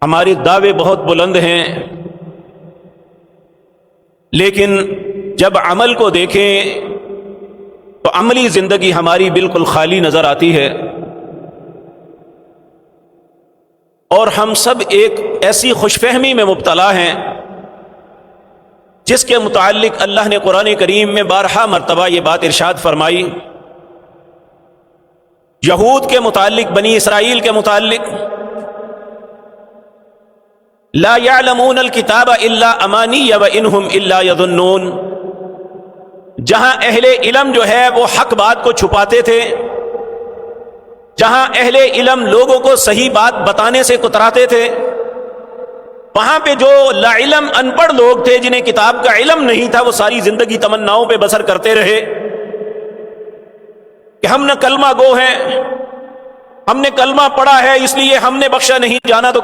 ہمارے دعوے بہت بلند ہیں، لیکن جب عمل کو دیکھیں تو عملی زندگی ہماری بالکل خالی نظر آتی ہے، اور ہم سب ایک ایسی خوش فہمی میں مبتلا ہیں جس کے متعلق اللہ نے قرآن کریم میں بارہا مرتبہ یہ بات ارشاد فرمائی۔ یہود کے متعلق، بنی اسرائیل کے متعلق، لا يعلمون الکتاب الا امانی وانہم الا یظنون، جہاں اہل علم جو ہے وہ حق بات کو چھپاتے تھے، جہاں اہل علم لوگوں کو صحیح بات بتانے سے کتراتے تھے، وہاں پہ جو لا علم ان پڑھ لوگ تھے جنہیں کتاب کا علم نہیں تھا، وہ ساری زندگی تمناؤں پہ بسر کرتے رہے کہ ہم نہ کلمہ گو ہیں، ہم نے کلمہ پڑھا ہے اس لیے ہم نے بخشا نہیں جانا تو